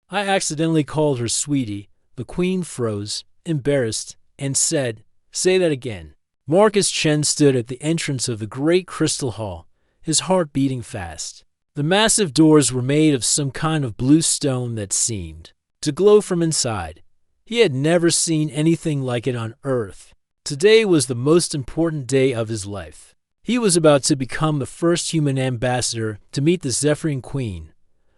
I accidentally called her sweetie. The queen froze, embarrassed, and said, "Say that again." Marcus Chen stood at the entrance of the great crystal hall, his heart beating fast. The massive doors were made of some kind of blue stone that seemed to glow from inside. He had never seen anything like it on Earth. Today was the most important day of his life. He was about to become the first human ambassador to meet the Zephyrian Queen.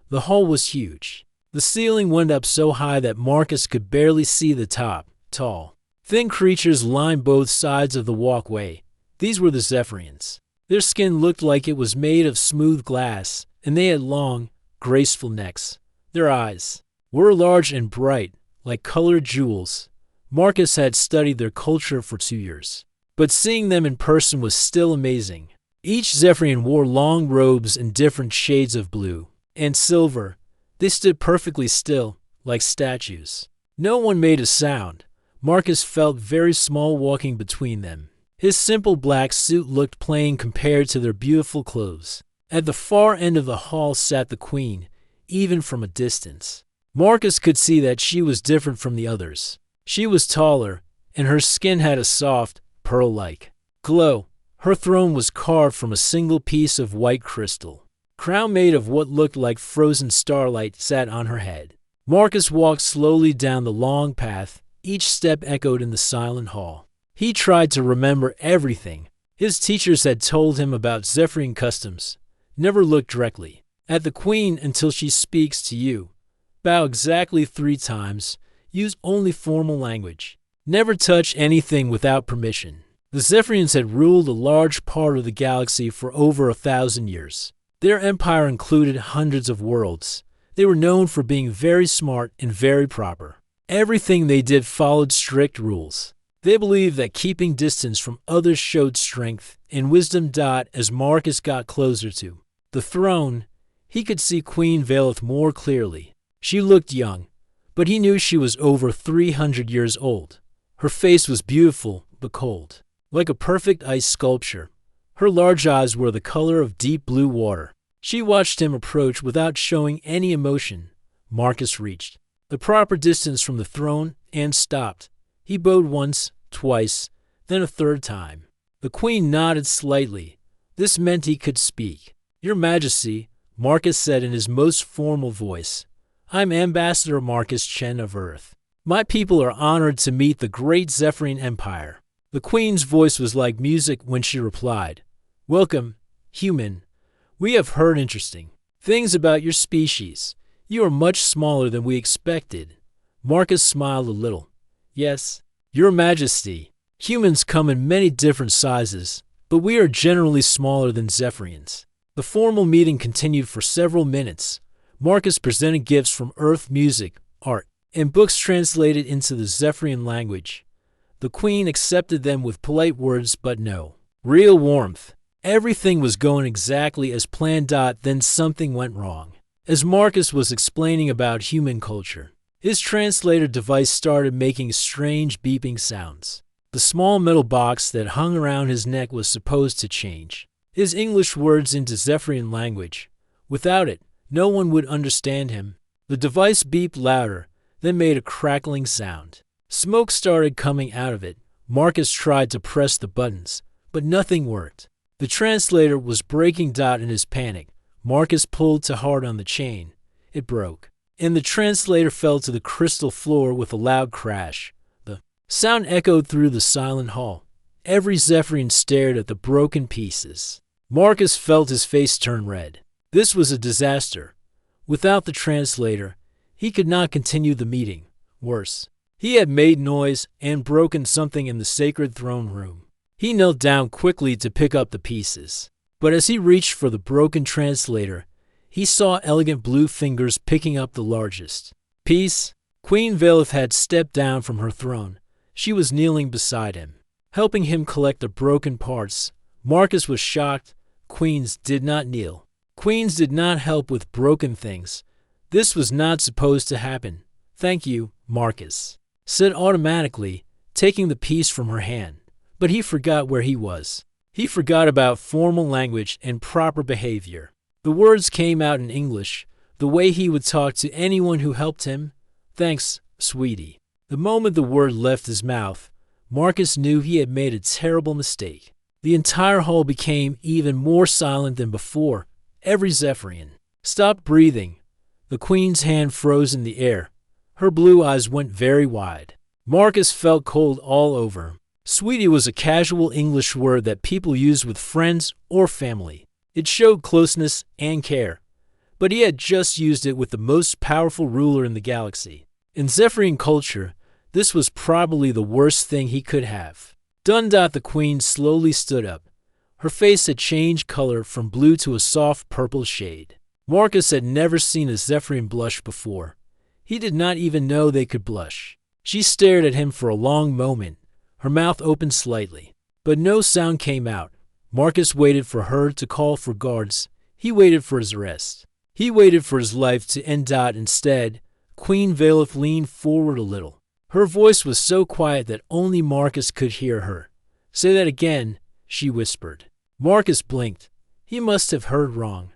The hall was huge. The ceiling went up so high that Marcus could barely see the top. Tall, thin creatures lined both sides of the walkway. These were the Zephyrians. Their skin looked like it was made of smooth glass, and they had long, graceful necks. Their eyes were large and bright, like colored jewels. Marcus had studied their culture for 2 years, but seeing them in person was still amazing. Each Zephyrian wore long robes in different shades of blue and silver. They stood perfectly still, like statues. No one made a sound. Marcus felt very small walking between them. His simple black suit looked plain compared to their beautiful clothes. At the far end of the hall sat the queen, even from a distance. Marcus could see that she was different from the others. She was taller, and her skin had a soft, pearl-like glow. Her throne was carved from a single piece of white crystal. Crown made of what looked like frozen starlight sat on her head. Marcus walked slowly down the long path. Each step echoed in the silent hall. He tried to remember everything. His teachers had told him about Zephyrian customs. Never look directly at the queen until she speaks to you. Bow exactly 3 times. Use only formal language. Never touch anything without permission. The Zephyrians had ruled a large part of the galaxy for over 1,000 years. Their empire included hundreds of worlds. They were known for being very smart and very proper. Everything they did followed strict rules. They believed that keeping distance from others showed strength and wisdom. As Marcus got closer to the throne, he could see Queen Valeth more clearly. She looked young, but he knew she was over 300 years old. Her face was beautiful but cold, like a perfect ice sculpture. Her large eyes were the color of deep blue water. She watched him approach without showing any emotion. Marcus reached the proper distance from the throne and stopped. He bowed once, twice, then a 3rd time. The queen nodded slightly. This meant he could speak. "Your Majesty," Marcus said in his most formal voice, "I'm Ambassador Marcus Chen of Earth. My people are honored to meet the great Zephyrian Empire." The queen's voice was like music when she replied, "Welcome, human. We have heard interesting things about your species. You are much smaller than we expected." Marcus smiled a little. "Yes, Your Majesty. Humans come in many different sizes, but we are generally smaller than Zephyrians." The formal meeting continued for several minutes. Marcus presented gifts from Earth, music, art, and books translated into the Zephyrian language. The queen accepted them with polite words but no real warmth. Everything was going exactly as planned. Then something went wrong. As Marcus was explaining about human culture, his translator device started making strange beeping sounds. The small metal box that hung around his neck was supposed to change his English words into Zephyrian language. Without it, no one would understand him. The device beeped louder, then made a crackling sound. Smoke started coming out of it. Marcus tried to press the buttons, but nothing worked. The translator was breaking. In his panic, Marcus pulled too hard on the chain. It broke, and the translator fell to the crystal floor with a loud crash. The sound echoed through the silent hall. Every Zephyrian stared at the broken pieces. Marcus felt his face turn red. This was a disaster. Without the translator, he could not continue the meeting. Worse, he had made noise and broken something in the sacred throne room. He knelt down quickly to pick up the pieces. But as he reached for the broken translator, he saw elegant blue fingers picking up the largest piece. Queen Valeth had stepped down from her throne. She was kneeling beside him, helping him collect the broken parts. Marcus was shocked. Queens did not kneel. Queens did not help with broken things. This was not supposed to happen. "Thank you, Marcus," said automatically, taking the piece from her hand. But he forgot where he was. He forgot about formal language and proper behavior. The words came out in English. The way he would talk to anyone who helped him. Thanks, sweetie. The moment the word left his mouth, Marcus knew he had made a terrible mistake. The entire hall became even more silent than before. Every Zephyrian stopped breathing. The queen's hand froze in the air. Her blue eyes went very wide. Marcus felt cold all over. Sweetie was a casual English word that people used with friends or family. It showed closeness and care. But he had just used it with the most powerful ruler in the galaxy. In Zephyrian culture, this was probably the worst thing he could have. Dundot the queen slowly stood up. Her face had changed color from blue to a soft purple shade. Marcus had never seen a Zephyrian blush before. He did not even know they could blush. She stared at him for a long moment, her mouth opened slightly. But no sound came out. Marcus waited for her to call for guards. He waited for his arrest. He waited for his life to end. Instead, Queen Valeth leaned forward a little. Her voice was so quiet that only Marcus could hear her. Say that again, she whispered. Marcus blinked. He must have heard wrong.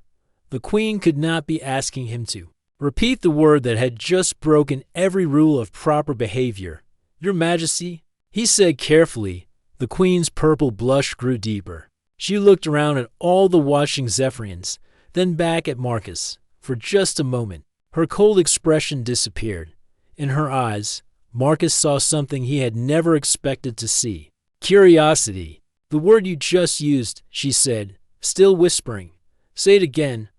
The queen could not be asking him to repeat the word that had just broken every rule of proper behavior. Your Majesty, he said carefully. The queen's purple blush grew deeper. She looked around at all the watching Zephyrians, then back at Marcus. For just a moment, her cold expression disappeared. In her eyes, Marcus saw something he had never expected to see. Curiosity. The word you just used, she said, still whispering. Say it again.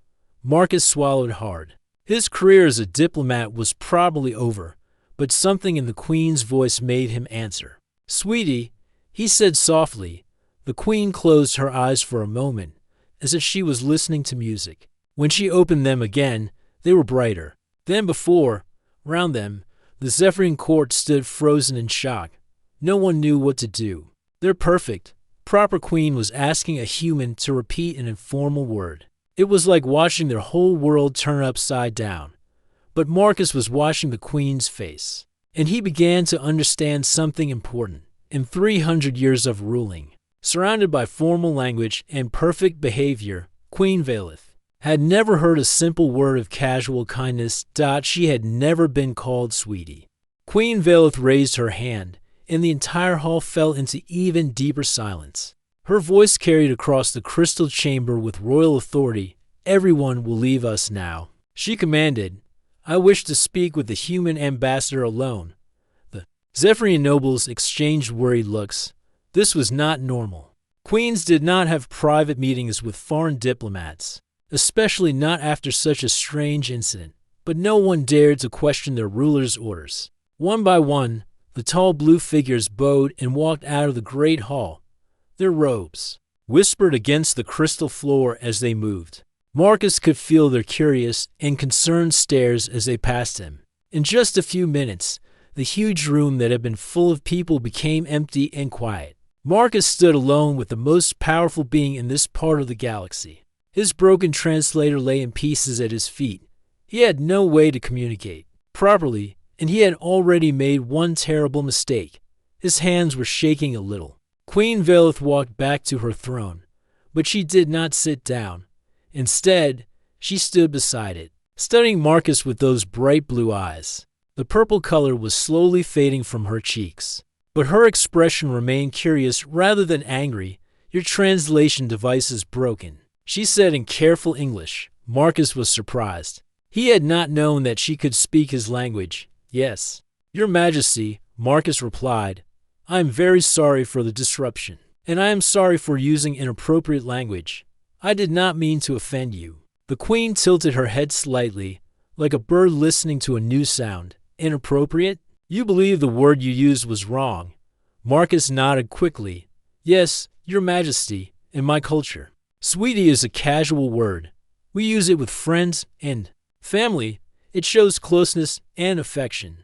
Marcus swallowed hard. His career as a diplomat was probably over, but something in the queen's voice made him answer. Sweetie, he said softly. The queen closed her eyes for a moment, as if she was listening to music. When she opened them again, they were brighter than before. Round them, the Zephyrian court stood frozen in shock. No one knew what to do. Their perfect, proper queen was asking a human to repeat an informal word. It was like watching their whole world turn upside down. But Marcus was watching the queen's face, and he began to understand something important. In 300 years of ruling, surrounded by formal language and perfect behavior, Queen Valeth had never heard a simple word of casual kindness. She had never been called sweetie. Queen Valeth raised her hand, and the entire hall fell into even deeper silence. Her voice carried across the crystal chamber with royal authority. Everyone will leave us now. She commanded, I wish to speak with the human ambassador alone. The Zephyrian nobles exchanged worried looks. This was not normal. Queens did not have private meetings with foreign diplomats, especially not after such a strange incident. But no one dared to question their ruler's orders. One by one, the tall blue figures bowed and walked out of the great hall. Their robes whispered against the crystal floor as they moved. Marcus could feel their curious and concerned stares as they passed him. In just a few minutes, the huge room that had been full of people became empty and quiet. Marcus stood alone with the most powerful being in this part of the galaxy. His broken translator lay in pieces at his feet. He had no way to communicate properly, and he had already made one terrible mistake. His hands were shaking a little. Queen Valeth walked back to her throne, but she did not sit down. Instead, she stood beside it, studying Marcus with those bright blue eyes. The purple color was slowly fading from her cheeks, but her expression remained curious rather than angry. Your translation device is broken, she said in careful English. Marcus was surprised. He had not known that she could speak his language. Yes, Your Majesty, Marcus replied. I am very sorry for the disruption, and I am sorry for using inappropriate language. I did not mean to offend you. The queen tilted her head slightly, like a bird listening to a new sound. Inappropriate? You believe the word you used was wrong. Marcus nodded quickly. Yes, Your Majesty, in my culture. Sweetie is a casual word. We use it with friends and family. It shows closeness and affection.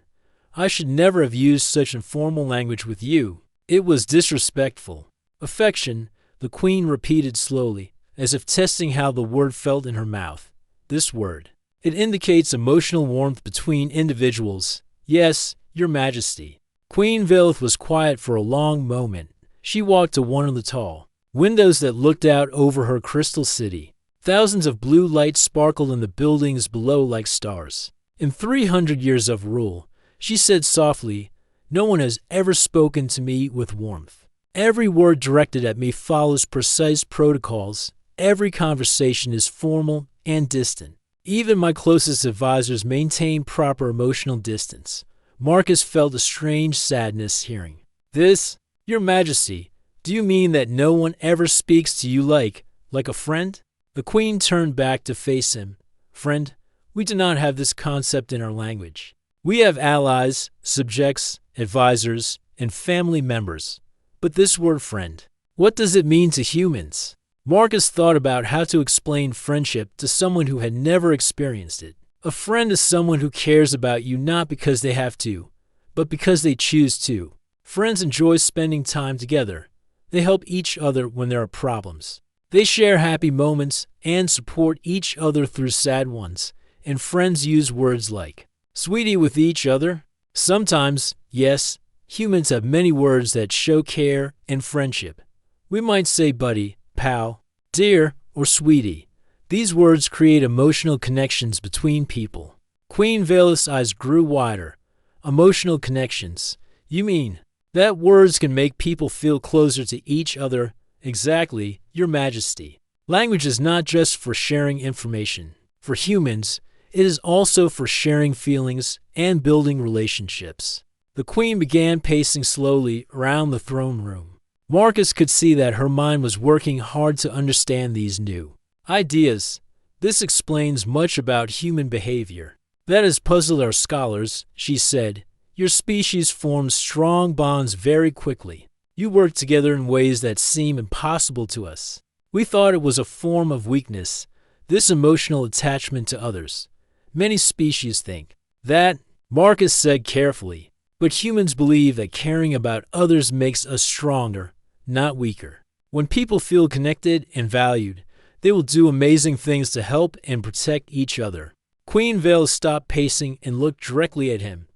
I should never have used such informal language with you. It was disrespectful. Affection, the queen repeated slowly, as if testing how the word felt in her mouth. This word. It indicates emotional warmth between individuals. Yes, Your Majesty. Queen Valeth was quiet for a long moment. She walked to one of the tall windows that looked out over her crystal city. Thousands of blue lights sparkled in the buildings below like stars. In 300 years of rule, she said softly, no one has ever spoken to me with warmth. Every word directed at me follows precise protocols. Every conversation is formal and distant. Even my closest advisors maintain proper emotional distance. Marcus felt a strange sadness hearing this. Your Majesty, do you mean that no one ever speaks to you like a friend? The Queen turned back to face him. Friend, we do not have this concept in our language. We have allies, subjects, advisors, and family members. But this word friend, what does it mean to humans? Marcus thought about how to explain friendship to someone who had never experienced it. A friend is someone who cares about you not because they have to, but because they choose to. Friends enjoy spending time together. They help each other when there are problems. They share happy moments and support each other through sad ones. And friends use words like sweetie with each other. Sometimes, yes, humans have many words that show care and friendship. We might say buddy, pal, dear, or sweetie. These words create emotional connections between people. Queen Valeth's eyes grew wider. Emotional connections. You mean that words can make people feel closer to each other? Exactly, Your Majesty. Language is not just for sharing information. For humans, it is also for sharing feelings and building relationships. The Queen began pacing slowly around the throne room. Marcus could see that her mind was working hard to understand these new ideas. This explains much about human behavior. That has puzzled our scholars, she said. Your species forms strong bonds very quickly. You work together in ways that seem impossible to us. We thought it was a form of weakness, this emotional attachment to others. Many species think that, Marcus said carefully, but humans believe that caring about others makes us stronger, not weaker. When people feel connected and valued, they will do amazing things to help and protect each other. Queen Valeth stopped pacing and looked directly at him.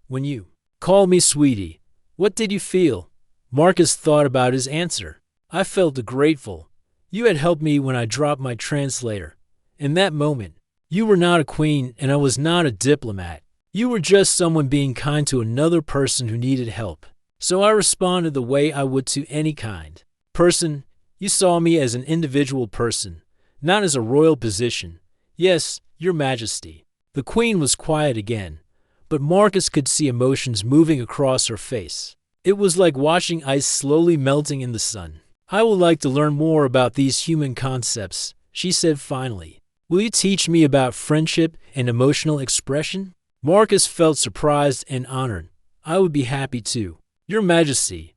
When you called me sweetie, what did you feel? Marcus thought about his answer. I felt grateful. You had helped me when I dropped my translator. In that moment, you were not a queen and I was not a diplomat. You were just someone being kind to another person who needed help. So I responded the way I would to any kind person. You saw me as an individual person, not as a royal position. Yes, Your Majesty. The Queen was quiet again, but Marcus could see emotions moving across her face. It was like watching ice slowly melting in the sun. I would like to learn more about these human concepts, she said finally. Will you teach me about friendship and emotional expression? Marcus felt surprised and honored. I would be happy to, Your Majesty.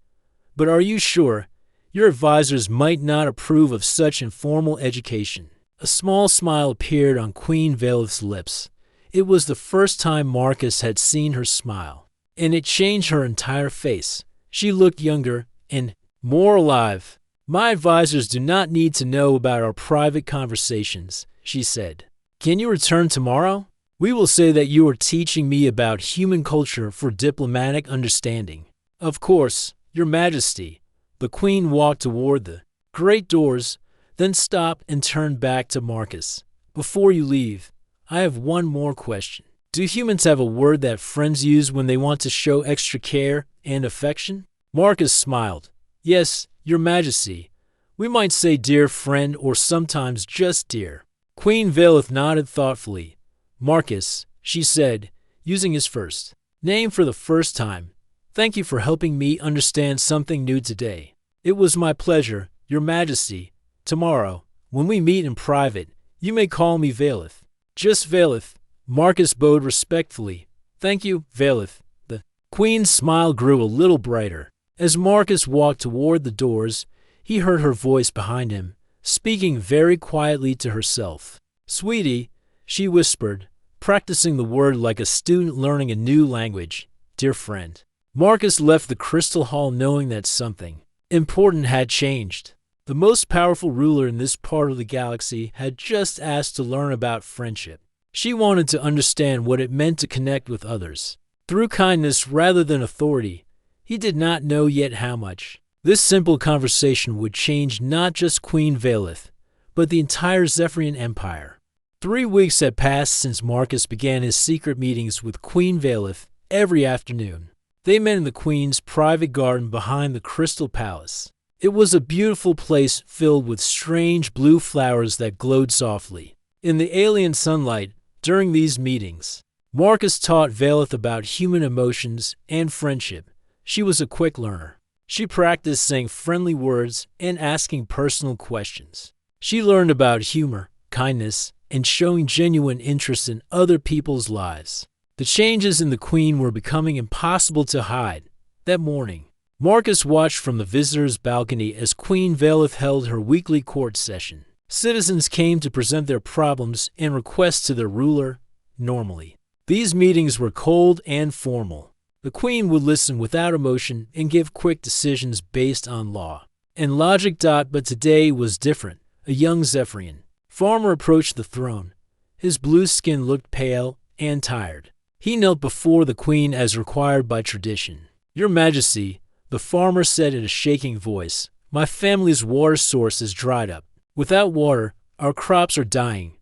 But are you sure? Your advisors might not approve of such informal education. A small smile appeared on Queen Valeth's lips. It was the first time Marcus had seen her smile, and it changed her entire face. She looked younger and more alive. My advisors do not need to know about our private conversations, she said. Can you return tomorrow? We will say that you are teaching me about human culture for diplomatic understanding. Of course, Your Majesty. The Queen walked toward the great doors, then stopped and turned back to Marcus. Before you leave, I have one more question. Do humans have a word that friends use when they want to show extra care and affection? Marcus smiled. Yes, Your Majesty. We might say dear friend or sometimes just dear. Queen Valeth nodded thoughtfully. Marcus, she said, using his first name for the first time. Thank you for helping me understand something new today. It was my pleasure, Your Majesty. Tomorrow, when we meet in private, you may call me Valeth. Just Valeth. Marcus bowed respectfully. Thank you, Valeth. The Queen's smile grew a little brighter. As Marcus walked toward the doors, he heard her voice behind him, speaking very quietly to herself. Sweetie, she whispered, practicing the word like a student learning a new language. Dear friend. Marcus left the Crystal Hall knowing that something important had changed. The most powerful ruler in this part of the galaxy had just asked to learn about friendship. She wanted to understand what it meant to connect with others through kindness rather than authority. He did not know yet how much. This simple conversation would change not just Queen Valeth, but the entire Zephyrian Empire. 3 weeks had passed since Marcus began his secret meetings with Queen Valith every afternoon. They met in the Queen's private garden behind the Crystal Palace. It was a beautiful place filled with strange blue flowers that glowed softly in the alien sunlight. During these meetings, Marcus taught Valith about human emotions and friendship. She was a quick learner. She practiced saying friendly words and asking personal questions. She learned about humor, kindness, and showing genuine interest in other people's lives. The changes in the Queen were becoming impossible to hide. That morning, Marcus watched from the visitor's balcony as Queen Valith held her weekly court session. Citizens came to present their problems and requests to their ruler. Normally, these meetings were cold and formal. The Queen would listen without emotion and give quick decisions based on law and logic. But today was different. A young Zephyrian farmer approached the throne. His blue skin looked pale and tired. He knelt before the Queen as required by tradition. "Your Majesty," the farmer said in a shaking voice, "my family's water source is dried up. Without water, our crops are dying.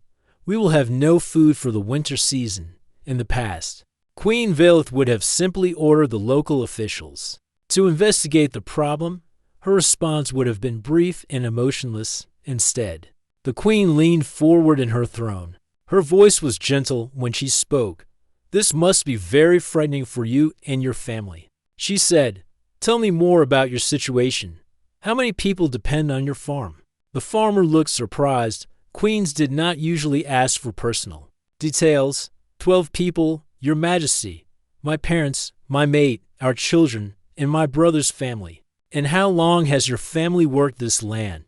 We will have no food for the winter season." In the past, Queen Valith would have simply ordered the local officials to investigate the problem. Her response would have been brief and emotionless. Instead, the Queen leaned forward in her throne. Her voice was gentle when she spoke. "This must be very frightening for you and your family," she said. "Tell me more about your situation. How many people depend on your farm?" The farmer looked surprised. Queens did not usually ask for personal details. 12 people, Your Majesty. My parents, my mate, our children, and my brother's family." "And how long has your family worked this land?"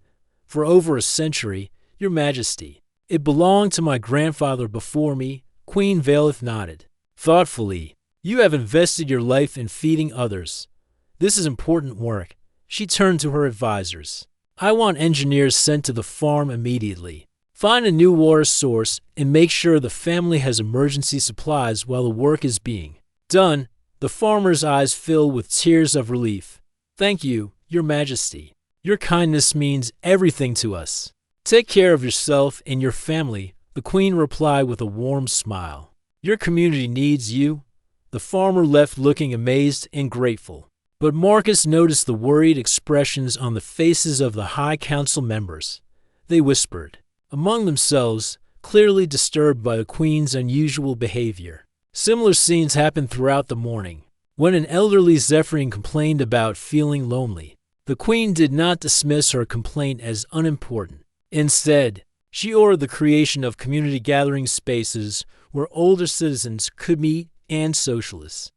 "For over a century, Your Majesty. It belonged to my grandfather before me." Queen Valith nodded thoughtfully. "You have invested your life in feeding others. This is important work." She turned to her advisors. "I want engineers sent to the farm immediately. Find a new water source and make sure the family has emergency supplies while the work is being done." The farmer's eyes filled with tears of relief. "Thank you, Your Majesty. Your kindness means everything to us." "Take care of yourself and your family," the Queen replied with a warm smile. "Your community needs you." The farmer left looking amazed and grateful. But Marcus noticed the worried expressions on the faces of the High Council members. They whispered among themselves, clearly disturbed by the Queen's unusual behavior. Similar scenes happened throughout the morning. When an elderly Zephyrian complained about feeling lonely, the Queen did not dismiss her complaint as unimportant. Instead, she ordered the creation of community gathering spaces where older citizens could meet and socialize.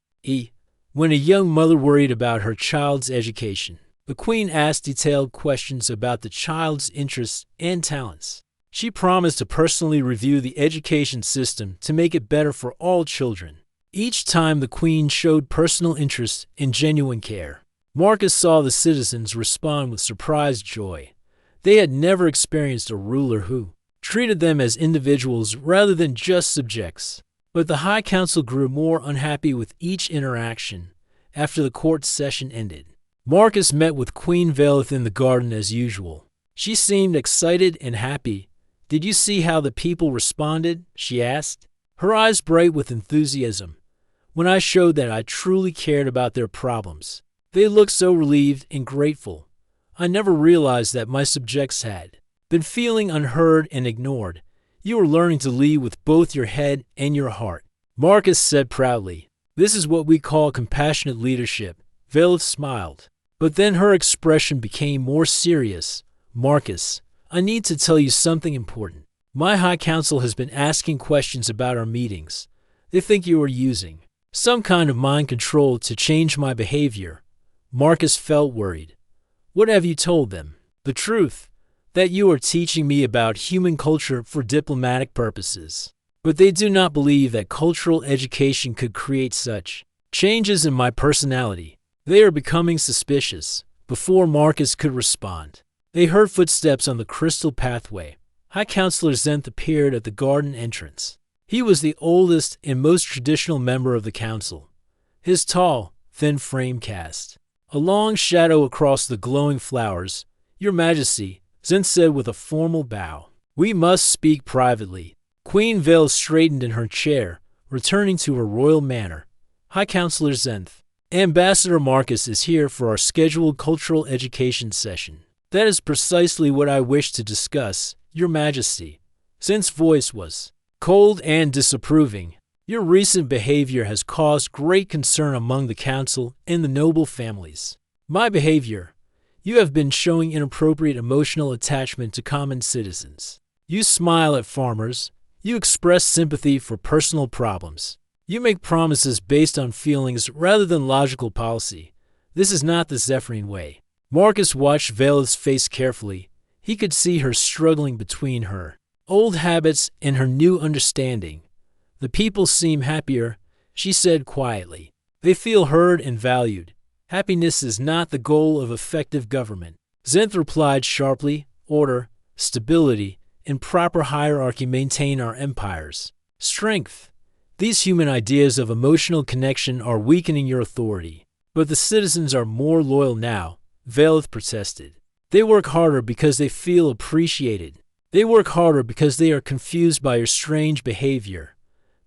When a young mother worried about her child's education, the Queen asked detailed questions about the child's interests and talents. She promised to personally review the education system to make it better for all children. Each time the Queen showed personal interest and genuine care, Marcus saw the citizens respond with surprised joy. They had never experienced a ruler who treated them as individuals rather than just subjects. But the High Council grew more unhappy with each interaction. After the court session ended, Marcus met with Queen Valith in the garden as usual. She seemed excited and happy. "Did you see how the people responded?" she asked, her eyes bright with enthusiasm. "When I showed that I truly cared about their problems, they looked so relieved and grateful. I never realized that my subjects had been feeling unheard and ignored. You are learning to lead with both your head and your heart," Marcus said proudly. "This is what we call compassionate leadership." Valith smiled, but then her expression became more serious. "Marcus, I need to tell you something important. My High Council has been asking questions about our meetings. They think you are using some kind of mind control to change my behavior." Marcus felt worried. "What have you told them?" "The truth, that you are teaching me about human culture for diplomatic purposes. But they do not believe that cultural education could create such changes in my personality." They are becoming suspicious. Before Marcus could respond, they heard footsteps on the crystal pathway. High Counselor Zenth appeared at the garden entrance. He was the oldest and most traditional member of the council. His tall, thin frame cast a long shadow across the glowing flowers. "Your Majesty," Zenth said with a formal bow. We must speak privately. Queen Vale straightened in her chair, returning to her royal manner. High Counselor Zenth, Ambassador Marcus is here for our scheduled cultural education session. That is precisely what I wish to discuss, Your Majesty. Zenth's voice was cold and disapproving. Your recent behavior has caused great concern among the council and the noble families. My behavior? You have been showing inappropriate emotional attachment to common citizens. You smile at farmers. You express sympathy for personal problems. You make promises based on feelings rather than logical policy. This is not the Zephyrian way. Marcus watched Veleth's face carefully. He could see her struggling between her old habits and her new understanding. The people seem happier, she said quietly. They feel heard and valued. Happiness is not the goal of effective government. Zenth replied sharply. Order, stability, and proper hierarchy maintain our empires. Strength. These human ideas of emotional connection are weakening your authority. But the citizens are more loyal now, Veleth protested. They work harder because they feel appreciated. They work harder because they are confused by your strange behavior.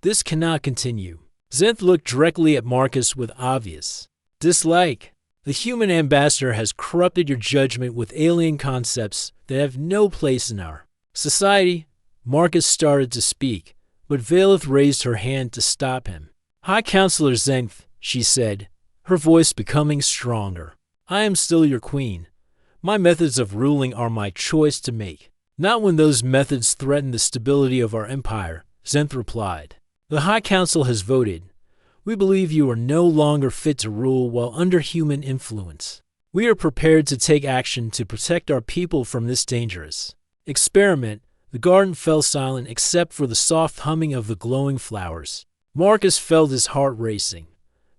This cannot continue. Zenth looked directly at Marcus with obvious dislike. The human ambassador has corrupted your judgment with alien concepts that have no place in our society. Marcus started to speak, but Veleth raised her hand to stop him. High Counselor Zenth, she said, her voice becoming stronger. I am still your queen. My methods of ruling are my choice to make. Not when those methods threaten the stability of our empire, Zenth replied. The High Council has voted. We believe you are no longer fit to rule while under human influence. We are prepared to take action to protect our people from this dangerous experiment. The garden fell silent except for the soft humming of the glowing flowers. Marcus felt his heart racing.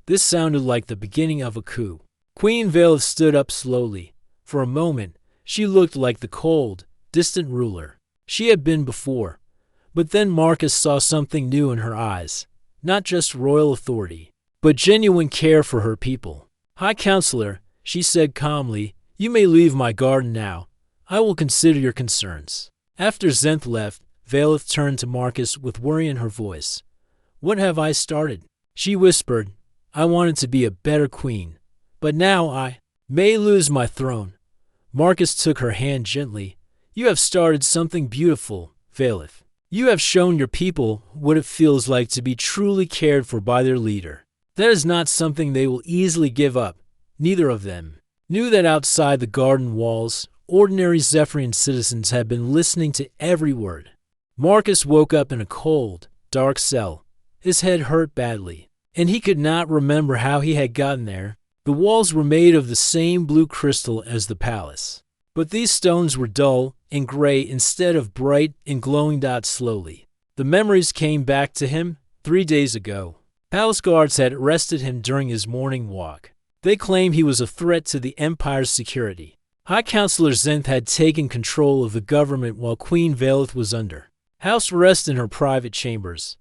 This sounded like the beginning of a coup. Queen Veleth stood up slowly. For a moment, she looked like the cold, distant ruler she had been before. But then Marcus saw something new in her eyes. Not just royal authority, but genuine care for her people. High Counselor, she said calmly, you may leave my garden now. I will consider your concerns. After Zenth left, Veleth turned to Marcus with worry in her voice. What have I started? She whispered. I wanted to be a better queen, but now I may lose my throne. Marcus took her hand gently. You have started something beautiful, Veleth. You have shown your people what it feels like to be truly cared for by their leader. That is not something they will easily give up. Neither of them knew that outside the garden walls, ordinary Zephyrian citizens had been listening to every word. Marcus woke up in a cold, dark cell. His head hurt badly, and he could not remember how he had gotten there. The walls were made of the same blue crystal as the palace, but these stones were dull and gray instead of bright and glowing dots. Slowly, the memories came back to him. 3 days ago, palace guards had arrested him during his morning walk. They claimed he was a threat to the empire's security. High Counselor Zenth had taken control of the government while Queen Veleth was under house arrest in her private chambers.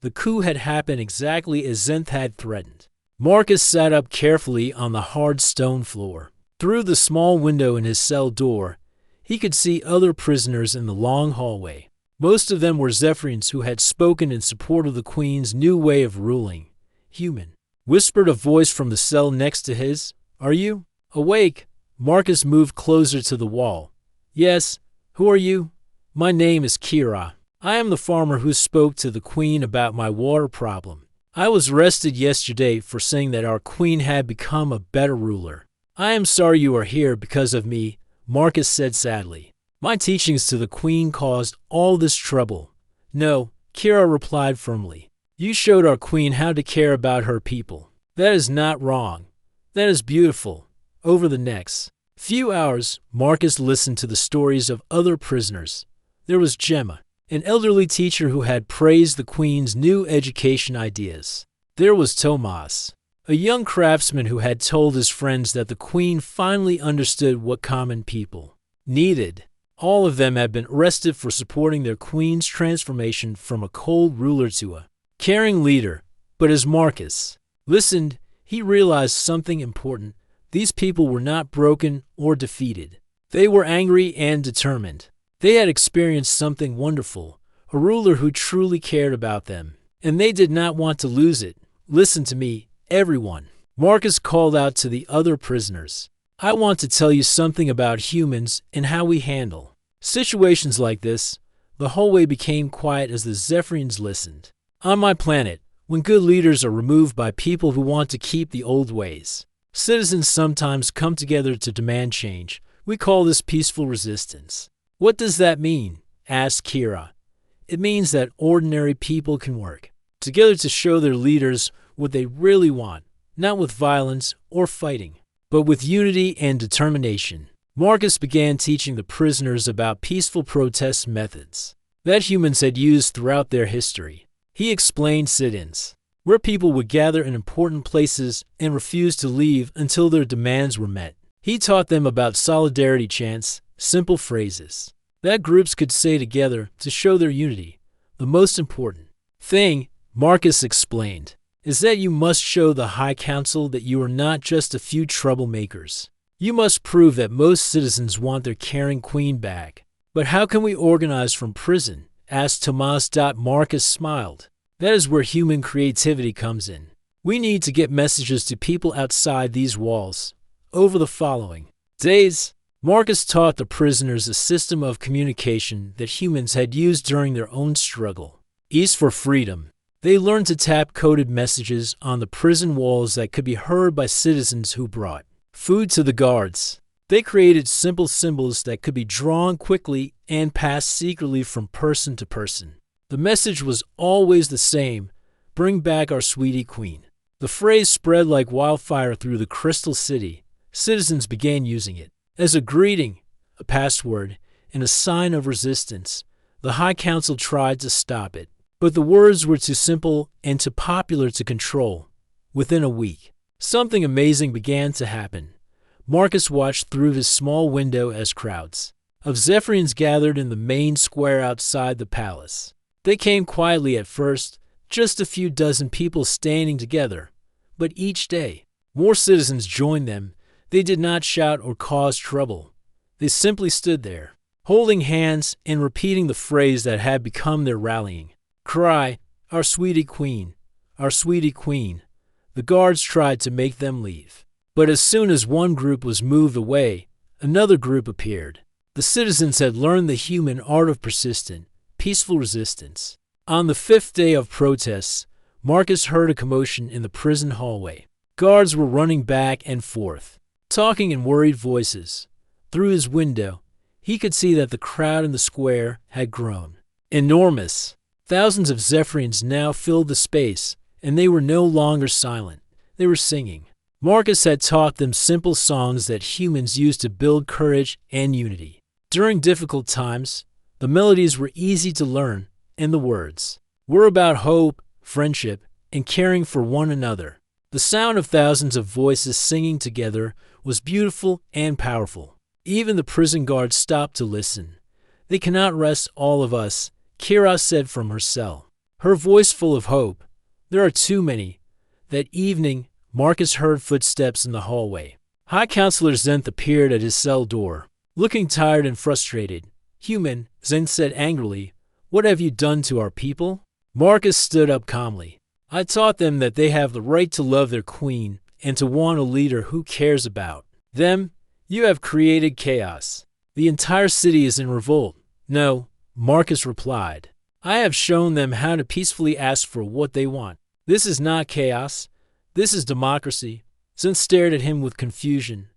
The coup had happened exactly as Zenth had threatened. Marcus sat up carefully on the hard stone floor. Through the small window in his cell door, he could see other prisoners in the long hallway. Most of them were Zephyrians who had spoken in support of the Queen's new way of ruling. Human, whispered a voice from the cell next to his. Are you awake? Marcus moved closer to the wall. Yes, who are you? My name is Kira. I am the farmer who spoke to the Queen about my water problem. I was arrested yesterday for saying that our Queen had become a better ruler. I am sorry you are here because of me, Marcus said sadly. My teachings to the Queen caused all this trouble. No, Kira replied firmly. You showed our Queen how to care about her people. That is not wrong. That is beautiful. Over the next few hours, Marcus listened to the stories of other prisoners. There was Gemma, an elderly teacher who had praised the Queen's new education ideas. There was Tomas, a young craftsman who had told his friends that the Queen finally understood what common people needed. All of them had been arrested for supporting their Queen's transformation from a cold ruler to a caring leader. But as Marcus listened, he realized something important. These people were not broken or defeated. They were angry and determined. They had experienced something wonderful, a ruler who truly cared about them, and they did not want to lose it. Listen to me, everyone. Marcus called out to the other prisoners. I want to tell you something about humans and how we handle situations like this. The hallway became quiet as the Zephyrians listened. On my planet, when good leaders are removed by people who want to keep the old ways, citizens sometimes come together to demand change. We call this peaceful resistance. What does that mean? Asked Kira. It means that ordinary people can work together to show their leaders what they really want, not with violence or fighting, but with unity and determination. Marcus began teaching the prisoners about peaceful protest methods that humans had used throughout their history. He explained sit-ins, where people would gather in important places and refuse to leave until their demands were met. He taught them about solidarity chants, simple phrases that groups could say together to show their unity. The most important thing, Marcus explained, is that you must show the High Council that you are not just a few troublemakers. You must prove that most citizens want their caring queen back. But how can we organize from prison? Asked Tomas. Marcus smiled. That is where human creativity comes in. We need to get messages to people outside these walls. Over the following days, Marcus taught the prisoners a system of communication that humans had used during their own struggle. East for freedom. They learned to tap coded messages on the prison walls that could be heard by citizens who brought food to the guards. They created simple symbols that could be drawn quickly and passed secretly from person to person. The message was always the same: bring back our sweetie queen. The phrase spread like wildfire through the Crystal City. Citizens began using it as a greeting, a password, and a sign of resistance. The High Council tried to stop it, but the words were too simple and too popular to control. Within a week, something amazing began to happen. Marcus watched through his small window as crowds of Zephyrians gathered in the main square outside the palace. They came quietly at first, just a few dozen people standing together. But each day, more citizens joined them. They did not shout or cause trouble. They simply stood there, holding hands and repeating the phrase that had become their rallying cry, our sweetie queen, our sweetie queen. The guards tried to make them leave. But as soon as one group was moved away, another group appeared. The citizens had learned the human art of persistent, peaceful resistance. On the 5th day of protests, Marcus heard a commotion in the prison hallway. Guards were running back and forth, talking in worried voices. Through his window, he could see that the crowd in the square had grown enormous. Thousands of Zephyrians now filled the space, and they were no longer silent. They were singing. Marcus had taught them simple songs that humans use to build courage and unity. During difficult times, the melodies were easy to learn, and the words were about hope, friendship, and caring for one another. The sound of thousands of voices singing together was beautiful and powerful. Even the prison guards stopped to listen. They cannot rest all of us, Kira said from her cell, her voice full of hope. There are too many. That evening, Marcus heard footsteps in the hallway. High Counselor Zenth appeared at his cell door, looking tired and frustrated. Human, Zenth said angrily, what have you done to our people? Marcus stood up calmly. I taught them that they have the right to love their queen and to want a leader who cares about them. You have created chaos. The entire city is in revolt. No, Marcus replied. I have shown them how to peacefully ask for what they want. This is not chaos. This is democracy. Zenth stared at him with confusion.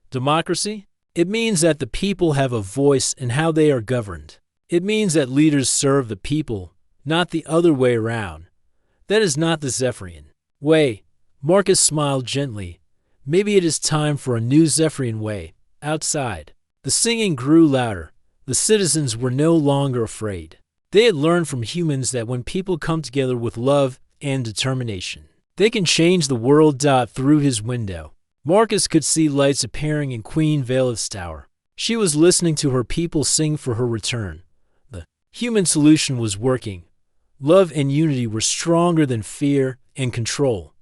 Democracy? It means that the people have a voice in how they are governed. It means that leaders serve the people, not the other way around. That is not the Zephyrian way. Marcus smiled gently. Maybe it is time for a new Zephyrian way. Outside, the singing grew louder. The citizens were no longer afraid. They had learned from humans that when people come together with love and determination, they can change the world. Through his window, Marcus could see lights appearing in Queen Valeth's tower. She was listening to her people sing for her return. The human solution was working. Love and unity were stronger than fear and control.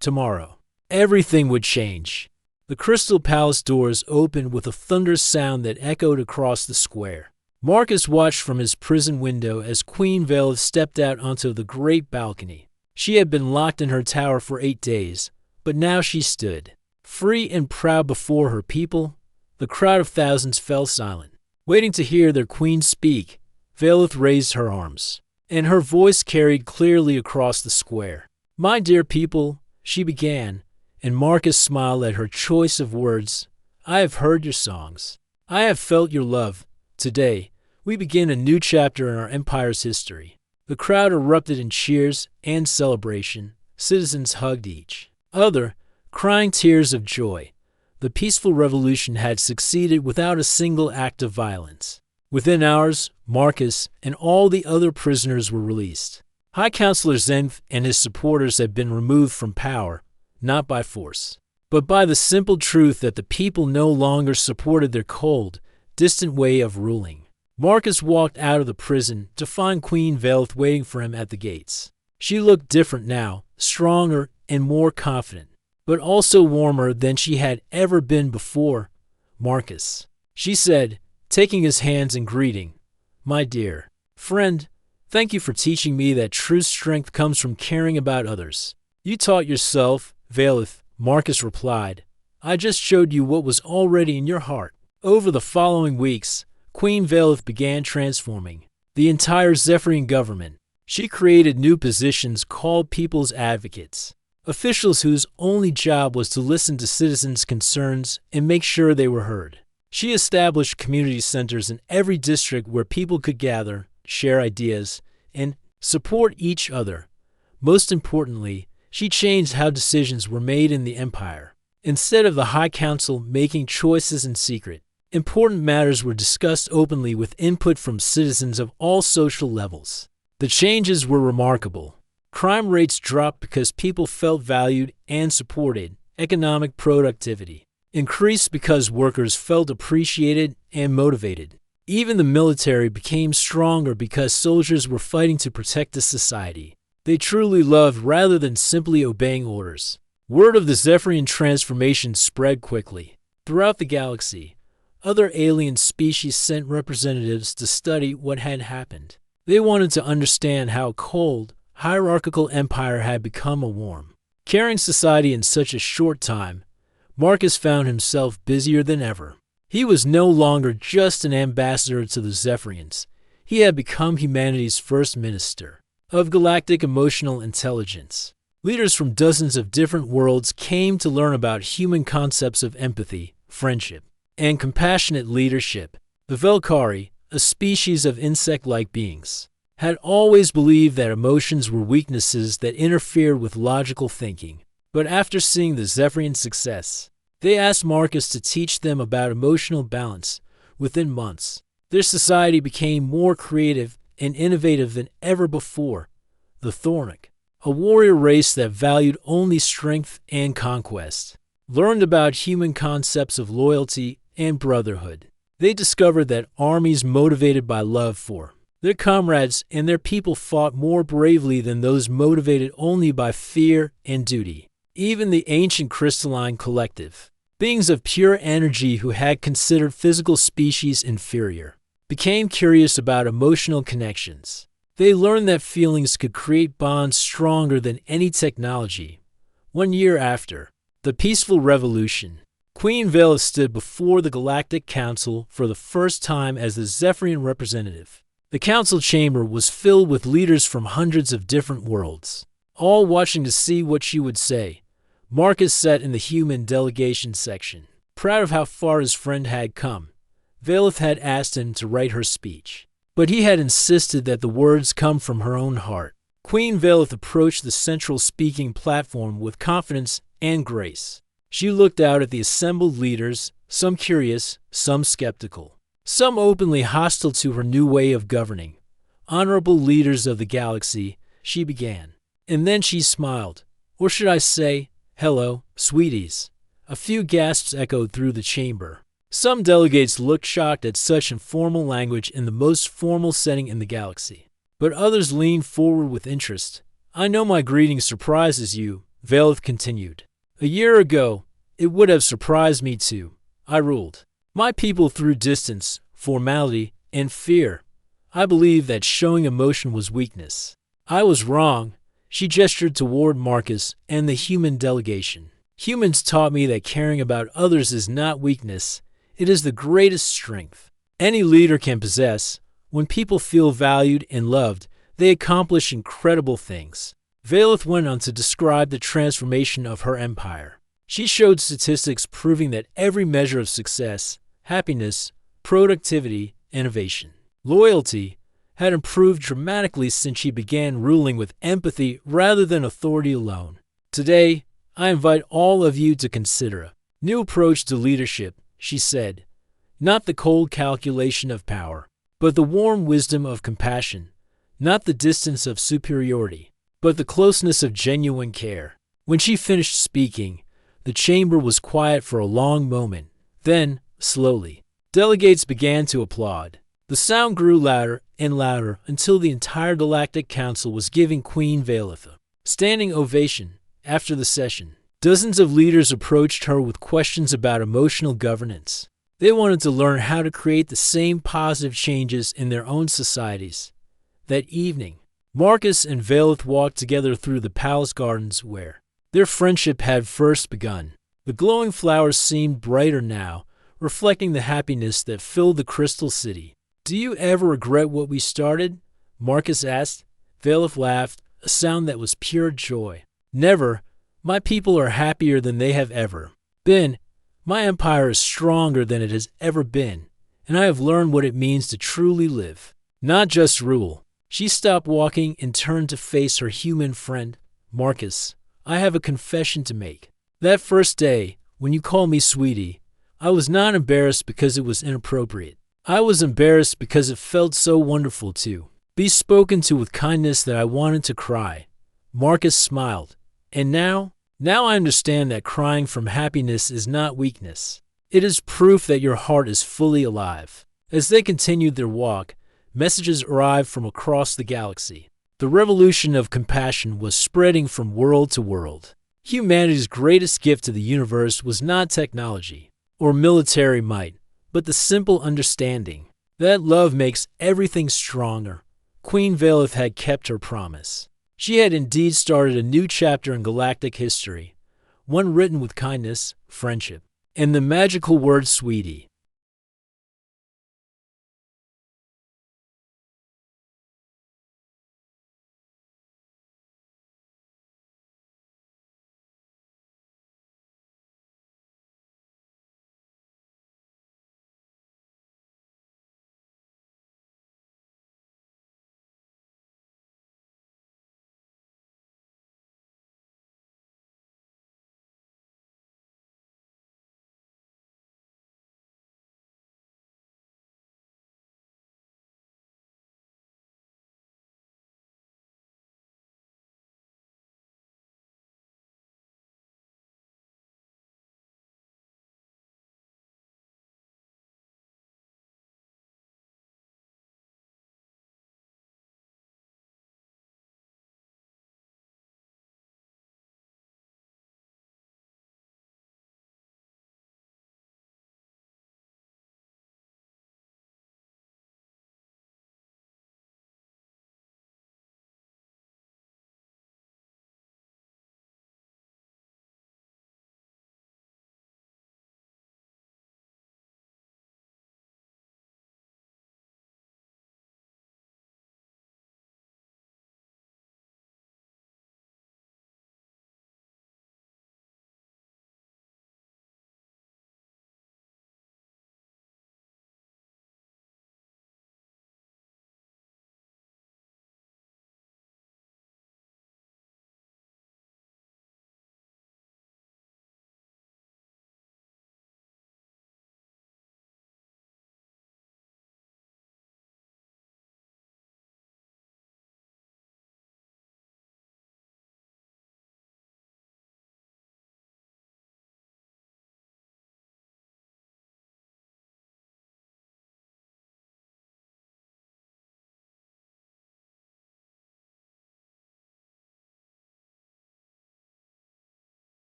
Tomorrow, everything would change. The Crystal Palace doors opened with a thunderous sound that echoed across the square. Marcus watched from his prison window as Queen Velith stepped out onto the great balcony. She had been locked in her tower for 8 days, but now she stood, free and proud before her people. The crowd of thousands fell silent, waiting to hear their queen speak. Velith raised her arms, and her voice carried clearly across the square. "My dear people," she began, and Marcus smiled at her choice of words. "I have heard your songs. I have felt your love. Today, we begin a new chapter in our empire's history." The crowd erupted in cheers and celebration. Citizens hugged each other, crying tears of joy. The peaceful revolution had succeeded without a single act of violence. Within hours, Marcus and all the other prisoners were released. High Counselor Zenf and his supporters had been removed from power, not by force, but by the simple truth that the people no longer supported their cold, distant way of ruling. Marcus walked out of the prison to find Queen Velith waiting for him at the gates. She looked different now, stronger and more confident, but also warmer than she had ever been before. "Marcus," she said, taking his hands in greeting. "My dear friend, thank you for teaching me that true strength comes from caring about others." "You taught yourself, Velith," Marcus replied. "I just showed you what was already in your heart." Over the following weeks, Queen Velith began transforming the entire Zephyrian government. She created new positions called People's Advocates, officials whose only job was to listen to citizens' concerns and make sure they were heard. She established community centers in every district where people could gather, share ideas, and support each other. Most importantly, she changed how decisions were made in the Empire. Instead of the High Council making choices in secret, important matters were discussed openly with input from citizens of all social levels. The changes were remarkable. Crime rates dropped because people felt valued and supported. Economic productivity increased because workers felt appreciated and motivated. Even the military became stronger because soldiers were fighting to protect the society they truly loved rather than simply obeying orders. Word of the Zephyrian transformation spread quickly throughout the galaxy. Other alien species sent representatives to study what had happened. They wanted to understand how a cold, hierarchical empire had become a warm, caring society in such a short time. Marcus found himself busier than ever. He was no longer just an ambassador to the Zephyrians. He had become humanity's first minister of galactic emotional intelligence. Leaders from dozens of different worlds came to learn about human concepts of empathy, friendship, and compassionate leadership. The Velkari, a species of insect-like beings, had always believed that emotions were weaknesses that interfered with logical thinking. But after seeing the Zephyrian success, they asked Marcus to teach them about emotional balance. Within months, their society became more creative and innovative than ever before. The Thornic, a warrior race that valued only strength and conquest, learned about human concepts of loyalty and brotherhood. They discovered that armies motivated by love for their comrades and their people fought more bravely than those motivated only by fear and duty. Even the ancient crystalline collective, beings of pure energy who had considered physical species inferior, became curious about emotional connections. They learned that feelings could create bonds stronger than any technology. 1 year after the peaceful revolution, Queen Velith stood before the Galactic Council for the first time as the Zephyrian representative. The council chamber was filled with leaders from hundreds of different worlds, all watching to see what she would say. Marcus sat in the human delegation section, proud of how far his friend had come. Velith had asked him to write her speech, but he had insisted that the words come from her own heart. Queen Velith approached the central speaking platform with confidence and grace. She looked out at the assembled leaders, some curious, some skeptical, some openly hostile to her new way of governing. "Honorable leaders of the galaxy," she began. And then she smiled. Or should I say, "Hello, sweeties." A few gasps echoed through the chamber. Some delegates looked shocked at such informal language in the most formal setting in the galaxy, but others leaned forward with interest. "I know my greeting surprises you," Velith continued. "A year ago, It would have surprised me too. I ruled my people through distance, formality, and fear. I believed that showing emotion was weakness. I was wrong. She gestured toward Marcus and the human delegation. Humans taught me that caring about others is not weakness. It is the greatest strength any leader can possess. When people feel valued and loved, they accomplish incredible things. Valeth went on to describe the transformation of her empire. She showed statistics proving that every measure of success, happiness, productivity, innovation, loyalty had improved dramatically since she began ruling with empathy rather than authority alone. Today, I invite all of you to consider a new approach to leadership, she said. Not the cold calculation of power, but the warm wisdom of compassion. Not the distance of superiority, but the closeness of genuine care. When she finished speaking, the chamber was quiet for a long moment. Then, slowly, delegates began to applaud. The sound grew louder and louder until the entire Galactic Council was giving Queen Valeth a standing ovation. After the session, dozens of leaders approached her with questions about emotional governance. They wanted to learn how to create the same positive changes in their own societies. That evening, Marcus and Valeth walked together through the palace gardens where their friendship had first begun. The glowing flowers seemed brighter now, reflecting the happiness that filled the Crystal City. "Do you ever regret what we started?" Marcus asked. Valeth laughed, a sound that was pure joy. "Never. My people are happier than they have ever been. My empire is stronger than it has ever been, and I have learned what it means to truly live, not just rule." She stopped walking and turned to face her human friend. "Marcus, I have a confession to make. That first day, when you called me sweetie, I was not embarrassed because it was inappropriate. I was embarrassed because it felt so wonderful to be spoken to with kindness that I wanted to cry." Marcus smiled. "And now I understand that crying from happiness is not weakness. It is proof that your heart is fully alive." As they continued their walk, messages arrived from across the galaxy. The revolution of compassion was spreading from world to world. Humanity's greatest gift to the universe was not technology or military might, but the simple understanding that love makes everything stronger. Queen Valeth had kept her promise. She had indeed started a new chapter in galactic history, one written with kindness, friendship, and the magical word sweetie.